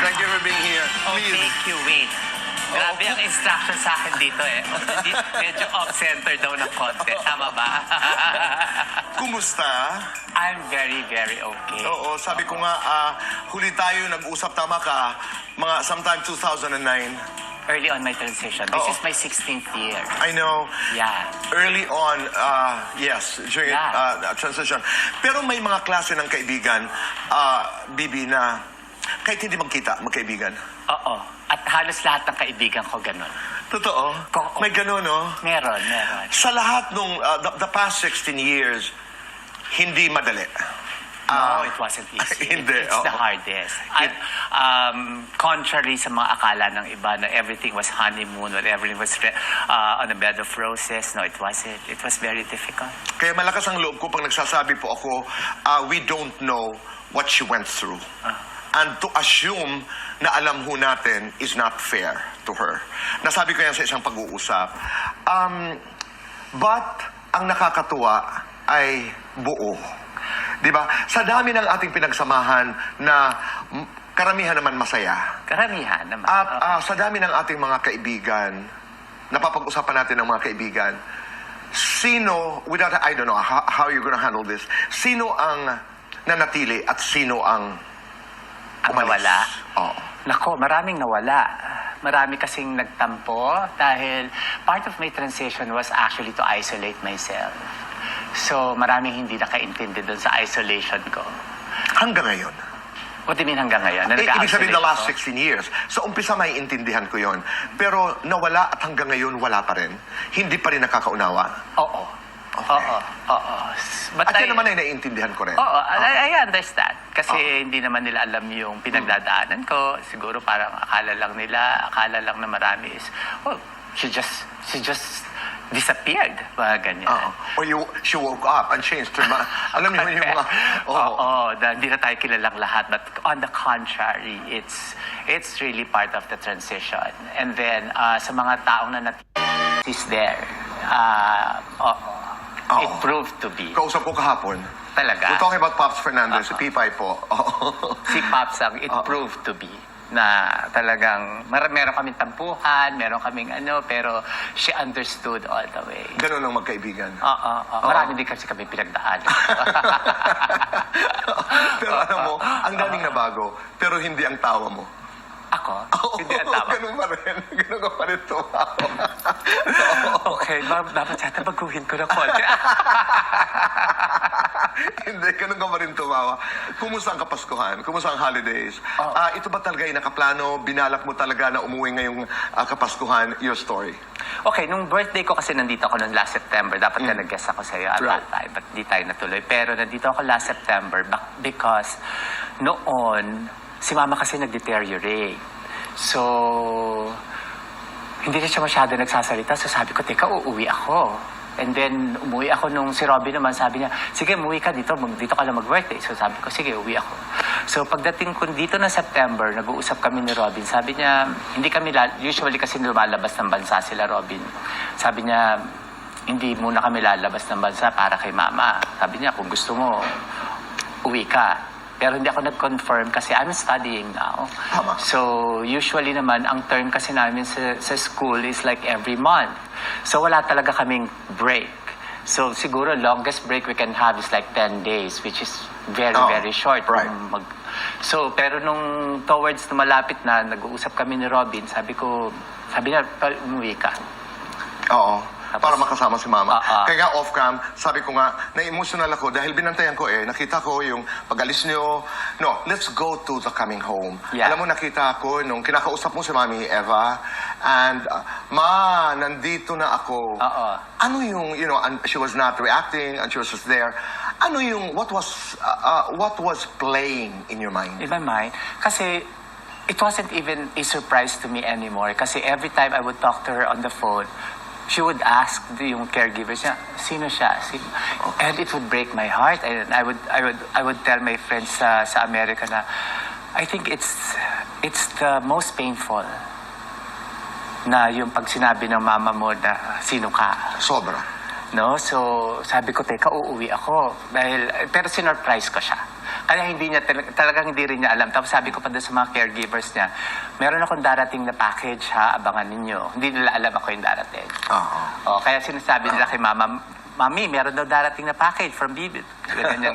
Thank you for being here. Oh, Please. thank you. Wait. Grabe ang instruction sa akin dito eh. Medyo off-center daw ng konti. Tama ba? Kumusta? I'm very, very okay. Oo, sabi ko nga, huli tayo nag-usap, tama ka, mga sometime 2009. Early on my transition. This Oo. is my 16th year. I know. Yeah. Early on, yes, during transition. Pero may mga klase ng kaibigan, Bibi, na kahit hindi magkita, magkaibigan. Oo. At halos lahat ng kaibigan ko ganun. Totoo? Oo. May ganun, no? Meron. Sa lahat nung, the past 16 years, hindi madali. No, it wasn't easy. Hindi, It's the oo. hardest. At contrary sa mga akala ng iba na everything was honeymoon or everything was on a bed of roses, no, it wasn't. It was very difficult. Kaya malakas ang loob ko pag nagsasabi po ako, we don't know what she went through. And to assume na alam ho natin is not fair to her. Nasabi ko yan sa isang pag-uusap. But ang nakakatuwa ay buo. Diba? Sa dami ng ating pinagsamahan na karamihan naman masaya. Karamihan naman. At sa dami ng ating mga kaibigan, napapag-usapan natin ng mga kaibigan, sino, I don't know how you're gonna handle this, sino ang nanatili at sino ang umalis? Nawala? Oo. Nako, maraming nawala. Marami kasing nagtampo dahil part of my transition was actually to isolate myself. So, maraming hindi nakaintindi doon sa isolation ko. Hanggang ngayon. What do you mean hanggang ngayon? Ibig sabihin the last ko? 16 years. Sa umpisa may intindihan ko yon. Pero nawala at hanggang ngayon wala pa rin. Hindi pa rin nakakaunawa. Oo. Okay. Oo. But At yan naman ay naiintindihan ko rin. Oo, I understand. Kasi hindi naman nila alam yung pinagdadaanan ko. Siguro parang akala lang na marami is, oh, she just disappeared. Mga ganyan. Or she woke up and changed her mind. Alam niyo yung mga... Oo, hindi na tayo kilalang lahat. But on the contrary, it's really part of the transition. And then, sa mga taong na is there, it proved to be. Kausap ko kahapon. Talaga? We're talking about Pops Fernandez, si Pipay po. Si Pops, it proved to be na talagang meron kaming tampuhan, meron kaming pero she understood all the way. Ganun ang magkaibigan. Marami din kasi kami pinagdaanan. Pero alam mo, ang daming nabago, pero hindi ang tawa mo. Ako? Hindi ang tama. Ganun pa rin. Ganun ka pa rin tumawa. Okay, dapat sana baguhin ko na konti. Hindi, ganun ka pa rin tumawa. Kumusta ang Kapaskuhan? Kumusta ang holidays? Ito ba talaga yung nakaplano? Binalak mo talaga na umuwi ngayong Kapaskuhan? Your story. Okay, nung birthday ko kasi nandito ako noong last September. Dapat na nag-guest ako sa'yo at that time. But di tayo natuloy. Pero nandito ako last September because noon, si Mama kasi nag-deteriorate. So, hindi na siya masyado nagsasalita. So sabi ko, teka, uuwi ako. And then, umuwi ako nung si Robin naman, sabi niya, sige, umuwi ka dito ka lang mag-birthday. So sabi ko, sige, uwi ako. So pagdating ko dito na September, nag-uusap kami ni Robin. Sabi niya, hindi kami, usually kasi lumalabas ng bansa sila, Robin. Sabi niya, hindi muna kami lalabas ng bansa para kay Mama. Sabi niya, kung gusto mo, uwi ka. Pero hindi ako nag-confirm kasi I'm studying now. So, usually naman, ang term kasi namin sa school is like every month. So, wala talaga kaming break. So, siguro longest break we can have is like 10 days, which is very, very short. Right. So, pero nung towards na malapit na, nag-uusap kami ni Robin, sabi niya, umuwi ka. Oo. Para makasama si Mama. Kaya nga off-cam, sabi ko nga, na-emotional ako dahil binantayan ko nakita ko yung pag-alis niyo. No, let's go to the coming home. Yeah. Alam mo, nakita ko nung kinakausap mo si Mami Eva, and Ma, nandito na ako. Ano yung, and she was not reacting, and she was just there. Ano yung, what was playing in your mind? In my mind? Kasi, it wasn't even a surprise to me anymore. Kasi every time I would talk to her on the phone, she would ask yung caregivers niya, sino siya? And it would break my heart. And I would tell my friends sa America na, I think it's the most painful na yung pag sinabi ng mama mo na sino ka. Sobra. No? So, sabi ko, teka, uuwi ako. Pero sinurprise ko siya. Kaya hindi niya, talagang hindi rin niya alam. Tapos sabi ko pa doon sa mga caregivers niya, meron akong darating na package ha, abangan ninyo. Hindi nila alam ako yung darating. Kaya sinasabi nila kay Mama, Mami, meron daw darating na package from Bibi. Ganyan.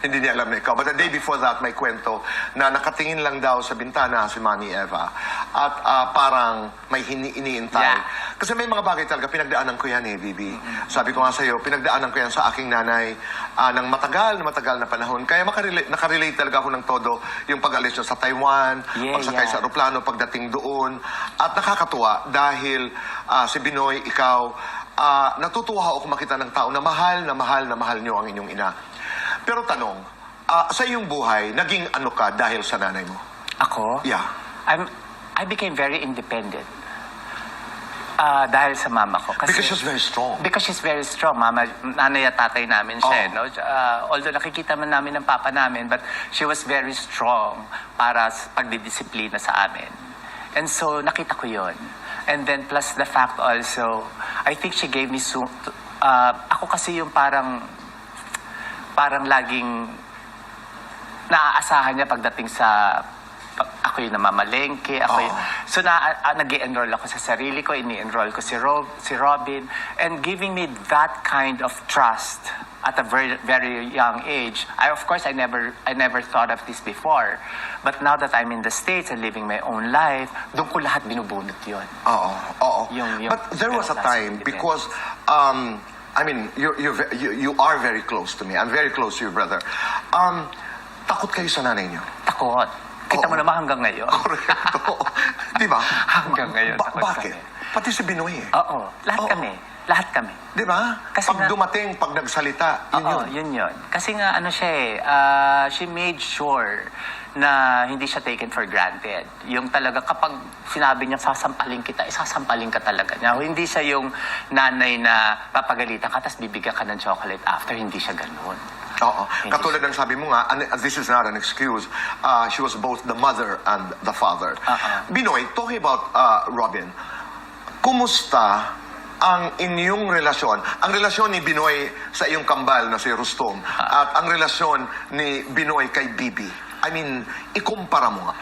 Hindi niya alam na ikaw. But the day before that, may kwento na nakatingin lang daw sa bintana si Mami Eva at parang may iniintay. Yeah. Kasi may mga bagay talaga, pinagdaanan ko yan Bibi. Sabi ko nga sa'yo, pinagdaanan ko yan sa aking nanay ng matagal na panahon. Kaya nakarelate talaga ako ng todo yung pag-alis niya sa Taiwan, pagsakay sa aeroplano, pagdating doon. At nakakatuwa dahil si Binoy, ikaw, natutuwa ako makita ng tao na mahal niyo ang inyong ina. Pero tanong, sa iyong buhay, naging ano ka dahil sa nanay mo? Ako? Yeah. I became very independent. Dahil sa mama ko. Kasi, Because she's very strong. Because she's very strong. Mama, nanay at tatay namin siya. No? Although nakikita man namin ng papa namin, but she was very strong para sa pagdidisiplina sa amin. And so, nakita ko yon. And then plus the fact also, I think she gave me ako kasi yung parang laging naaasahan niya pagdating sa ako yung namamalengke, so nag-i-enroll ako sa sarili ko, ini-enroll ko si Robin, and giving me that kind of trust at a very, very young age. Of course, I never thought of this before. But now that I'm in the States and living my own life, doon ko lahat binubunot yun. But there was a time, because, I mean, you are very close to me. I'm very close to your brother. Takot kayo sa nanay niyo? Takot. Kita mo naman hanggang ngayon. Correcto. Di ba? Hanggang ngayon. Bakit? Pati si Binoy eh. Oo. Lahat kami. Di ba? Pag dumating, pag nagsalita, yun. Kasi nga, she made sure na hindi siya taken for granted. Yung talaga, kapag sinabi niya, sasampalin kita, isasampalin ka talaga niya. Hindi siya yung nanay na papagalitan ka, tapos bibigyan ka ng chocolate after. Hindi siya ganun. Katulad ng sabi mo nga, this is not an excuse. She was both the mother and the father. Binoy, talking about Robin, kumusta ang inyong relasyon? Ang relasyon ni Binoy sa iyong kambal na si Rustom at ang relasyon ni Binoy kay Bibi. I mean, ikumpara mo nga.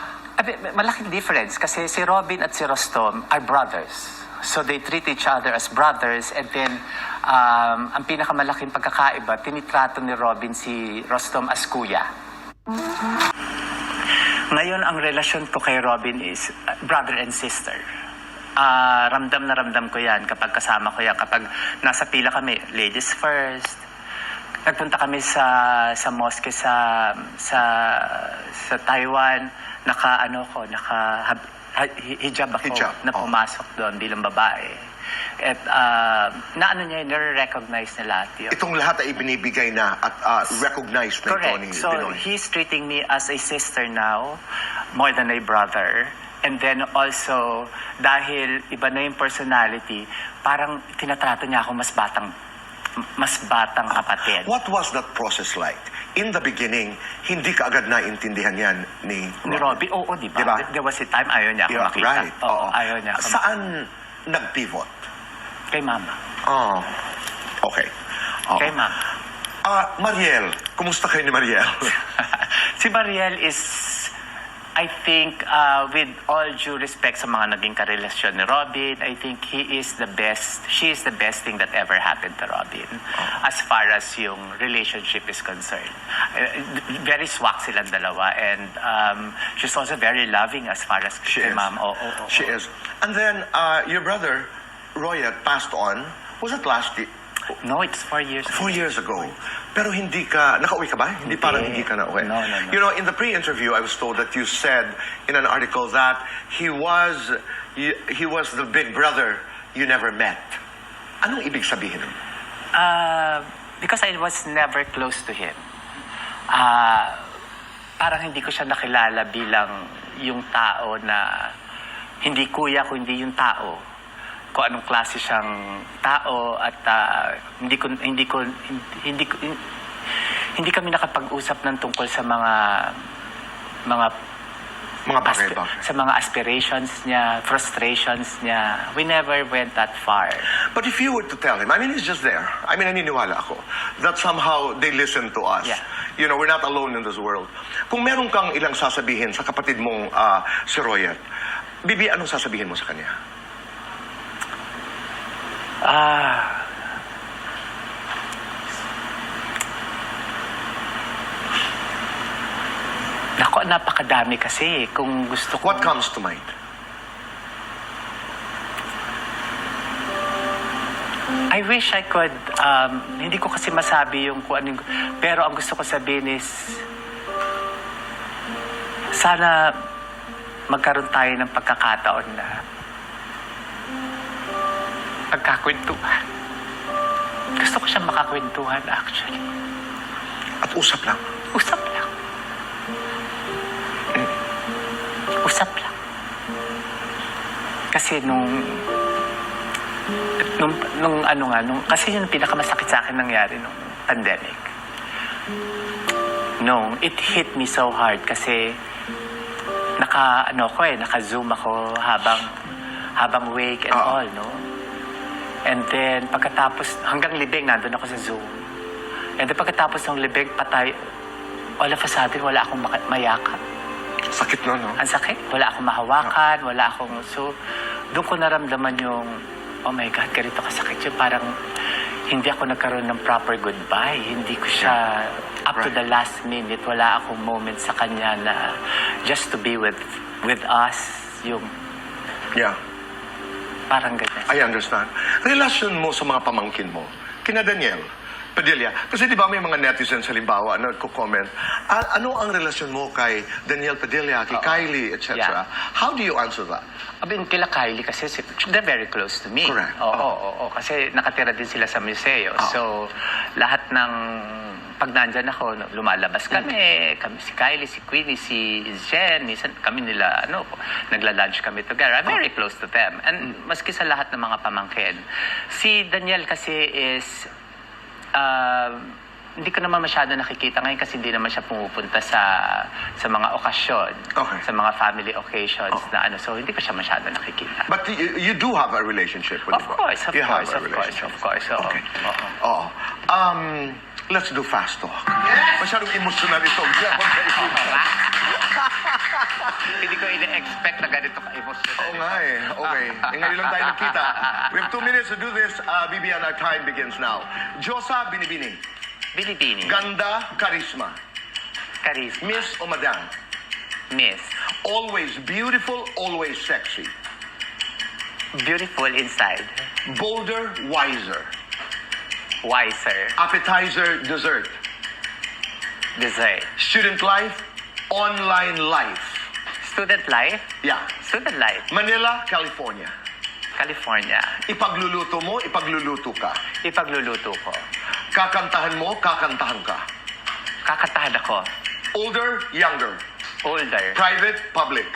Malaking difference kasi si Robin at si Rustom are brothers. So they treat each other as brothers, and then ang pinakamalaking pagkakaiba, tinitrato ni Robin si Rustom as kuya. Ngayon, ang relasyon ko kay Robin is brother and sister. Ramdam na ramdam ko yan kapag kasama ko yan. Kapag nasa pila kami, ladies first. Nagpunta kami sa mosque sa Taiwan, hijab ako na pumasok doon bilang babae. At nare-recognize na lahat yun. Itong lahat ay ibinibigay na at recognized na ito ni Binoy. So he's treating me as a sister now, more than a brother. And then also, dahil iba na yung personality, parang tinatrato niya ako mas batang kapatid. What was that process like? In the beginning, hindi ka agad naintindihan yan ni Robin. Oo, di ba? There was a time ayaw niya ako makita. Right. Ayaw niya ako Saan nag-pivot? Kay Mama. Okay. Kay Mama. Mariel, kumusta kayo ni Mariel? Si Mariel is, I think, with all due respect sa mga naging karelasyon ni Robin, I think she is the best thing that ever happened to Robin. As far as yung relationship is concerned. Very swak silang dalawa, and she's also very loving as far as kay Ma'am. She is. And then, your brother, Royet, passed on. Was it last year? No, it's 4 years ago. 4 years ago. Pero hindi ka, nakauwi ka ba? Hindi, parang hindi ka nauwi. No. You know, in the pre-interview, I was told that you said in an article that he was the big brother you never met. Anong ibig sabihin? Because I was never close to him. Parang hindi ko siya nakilala bilang yung tao na hindi kuya, kundi yung tao. Kung anong klase siyang tao, at hindi kami nakapag-usap ng tungkol sa mga bagay ba? Sa mga aspirations niya, frustrations niya. We never went that far. But if you were to tell him, I mean, he's just there. I mean, naniniwala ako that somehow they listen to us. Yeah. we're not alone in this world. Kung meron kang ilang sasabihin sa kapatid mong si Royet, Bibi, anong sasabihin mo sa kanya? Nako, napakadami kasi. Kung gusto ko... What comes to mind? I wish I could, hindi ko kasi masabi yung kung ano, pero ang gusto ko sabihin is, sana magkaroon tayo ng pagkakataon na pagkakwentuhan. Gusto ko siya makakwentuhan actually. At usap lang. Usap lang. Usap lang. Kasi kasi yung pinakamasakit sa akin nangyari nung pandemic. It hit me so hard kasi naka-Zoom ako habang wake and all, no? And then, pagkatapos, hanggang libing, nandun ako sa Zoom. And then, pagkatapos ng libing, patay, all of a sudden, wala akong mayakap. Sakit no? Ang sakit. Wala akong mahawakan, wala akong... So, doon ko naramdaman yung, oh my God, ganito kasakit yun. Parang, hindi ako nagkaroon ng proper goodbye. Hindi ko siya, up to the last minute, wala akong moment sa kanya na just to be with us, yung... Yeah. Parang ganyan. I understand. Relasyon mo sa mga pamangkin mo, kina Daniel Padilla, kasi di ba may mga netizens halimbawa na nagko-comment, ano ang relasyon mo kay Daniel Padilla, kay Kylie, etc.? Yeah. How do you answer that? Kila Kylie kasi they're very close to me. Correct. Oo. Kasi nakatira din sila sa museo. So, lahat ng pag nandyan ako, lumalabas kami si Kylie, si Queenie, si Jen, kami nila, nagla-lunch kami together. I'm very close to them. And maski sa lahat ng mga pamangkin. Si Daniel kasi is, hindi ko naman masyado nakikita ngayon kasi hindi naman siya pumupunta sa mga okasyon. Okay. Sa mga family occasions na so hindi ko siya masyado nakikita. But you do have a relationship with Of course. Okay. Oo. Oo. Let's do fast talk. Masyadong emotional ito. Hindi ko ina-expect na ganito ka-emotional. Oo nga eh. Okay. Ngayon lang tayo nagkita. We have 2 minutes to do this. Bibi, and our time begins now. Josa Binibini. Binibini. Ganda, charisma. Charisma. Miss o madam? Miss. Always beautiful, always sexy. Beautiful inside. Bolder, wiser. Wiser. Appetizer, dessert. Dessert. Student life, online life. Student life. Yeah. Student life. Manila, California. California. Ipagluluto mo, ipagluluto ka. Ipagluluto ko. Kakantahan mo, kakantahan ka. Kakantahan ako. Older, younger. Older. Private, public.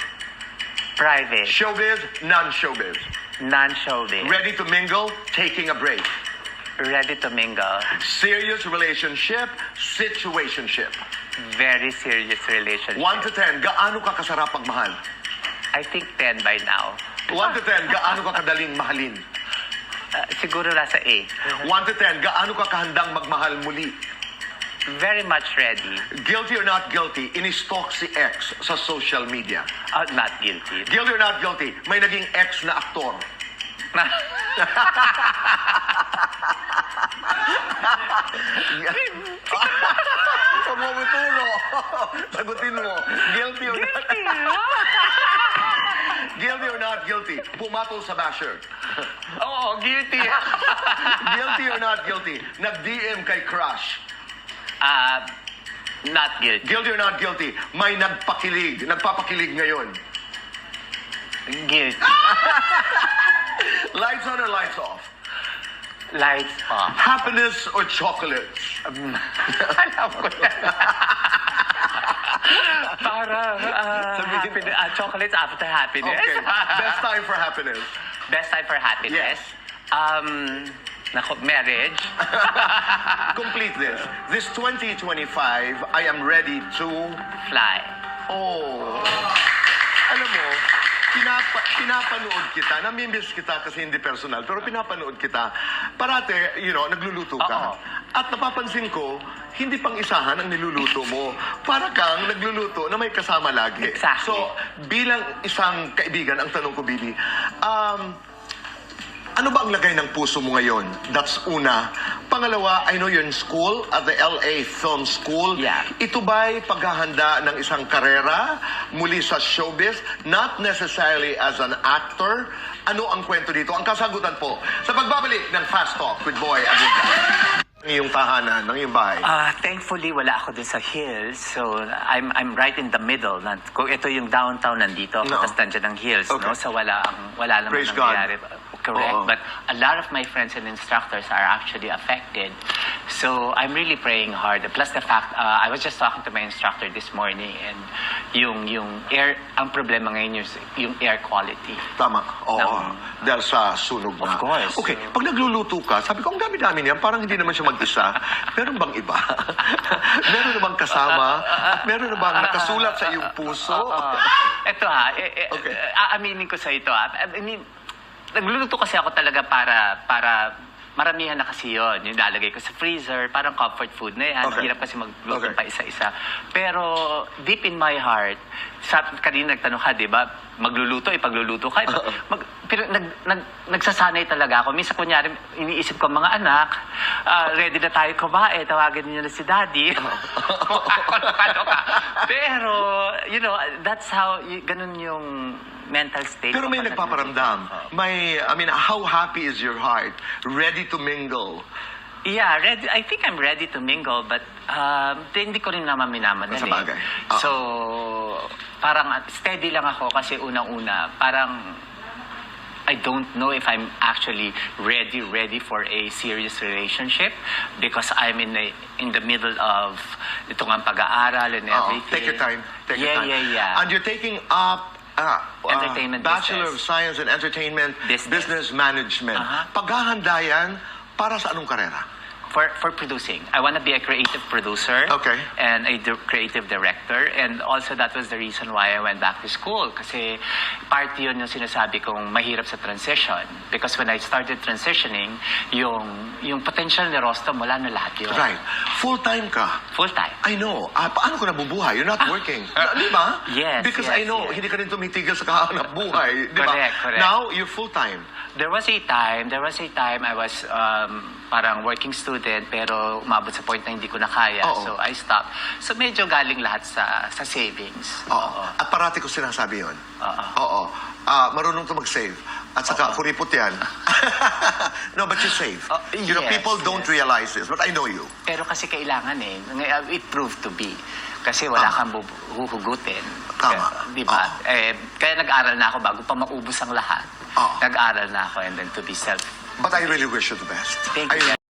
Private. Showbiz, non-showbiz. Non-showbiz. Ready to mingle, taking a break. Ready to mingle. Serious relationship, situationship. Very serious relationship. 1 to 10, gaano ka kasarap magmahal? I think 10 by now. 1 to 10, gaano ka kadaling mahalin? Siguro nasa 8. 1 to 10, gaano ka kahandang magmahal muli? Very much ready. Guilty or not guilty, in-stalk si ex sa social media. Not guilty. Guilty or not guilty, may naging ex na aktor. Huwag mo ituro. Sagutin mo. Guilty or not? Guilty or not guilty? Pumatol sa basher. Oo, guilty. Guilty or not guilty? Nag-DM kay crush. Not guilty. Guilty or not guilty? May nagpapakilig ngayon. Guilty. Lights on or lights off? Lights off. Happiness or chocolates? Alam ko na. Parang chocolates after happiness. Okay. Best time for happiness? Best time for happiness? Yes. Marriage. Complete this. This 2025, I am ready to... Fly. Oh. Alam mo, pinapanood kita, namimiss kita kasi hindi personal, pero pinapanood kita, parate, nagluluto ka. At napapansin ko, hindi pang isahan ang niluluto mo. Para kang nagluluto na may kasama lagi. Exactly. So, bilang isang kaibigan, ang tanong ko, Billy, ano ba ang lagay ng puso mo ngayon? That's una. Pangalawa, I know you're in school at the LA Film School. Yeah. Ito ba'y paghahanda ng isang karera muli sa showbiz? Not necessarily as an actor. Ano ang kwento dito? Ang kasagutan po sa pagbabalik ng Fast Talk with Boy Abuga. Ng iyong tahanan, ng iyong bahay. Thankfully, wala ako dun sa hills. So, I'm right in the middle. Kung ito yung downtown nandito, No. tapos nandiyan ang hills, Okay. no? So, wala naman Praise God. nangyayari. Correct. Oo. But a lot of my friends and instructors are actually affected. So, I'm really praying hard. Plus the fact, I was just talking to my instructor this morning and yung air, ang problema ngayon yung air quality. Tama. Oo. No. Dahil sa sunog na. Of course. Okay. Pag nagluluto ka, sabi ko, ang dami-dami niyan. Parang hindi naman siya mag-isa. Meron bang iba? Meron na bang kasama? At meron na bang nakasulat sa iyong puso? Ito Okay. aaminin ko sa ito. I mean, nagluluto kasi ako talaga para maramihan na kasi yun. Yung lalagay ko sa freezer, parang comfort food na yan. Okay. Hirap kasi magluto Okay. pa isa-isa. Pero deep in my heart, kanina nagtanong ka, di ba? Magluluto, ipagluluto ka. Pero nagsasanay talaga ako. Minsan kunyari, iniisip ko mga anak, ready na tayo kumain, tawagin niyo na si daddy. Ano ka. Pero, you know, that's how, ganun yung mental state. Pero may ko pag nagpaparamdam. How happy is your heart? Ready to mingle? Yeah, ready. I think I'm ready to mingle, but hindi ko rin naman minamadali. Sa bagay. So, parang steady lang ako kasi unang-una, parang I don't know if I'm actually ready for a serious relationship because I'm in the middle of itong ang pag-aaral and everything. Take your time. Take your time. Yeah. And you're taking up Entertainment Bachelor business. of Science and Entertainment Business Management. Paghahanda yan para sa anong karera? For producing. I want to be a creative producer Okay. and a creative director. And also that was the reason why I went back to school. Kasi part yun yung sinasabi kong mahirap sa transition. Because when I started transitioning, yung potential ni Rostom, wala na lahat yun. Right. Full-time ka. Full time. I know. Paano ka nabubuhay? You're not working. Di ba? Yes, Because yes, I know, yes. hindi ka rin tumitigil sa kahanap buhay. Di ba? Correct. Now, you're full-time. There was a time I was parang working student pero umabot sa point na hindi ko na kaya. Oo. So I stopped. So medyo galing lahat sa savings. Oo. At parati ko sinasabi yun. Oo. Marunong to mag-save. At saka, kuripot yan. No, but you save. You know, Yes, people don't realize this, but I know you. Pero kasi kailangan it proved to be. Kasi wala kang huhugutin. Tama. Di ba? Kaya nag-aral na ako bago pa maubos ang lahat. Oo. Nag-aral na ako and then to be self. But I really wish you the best. Thank you.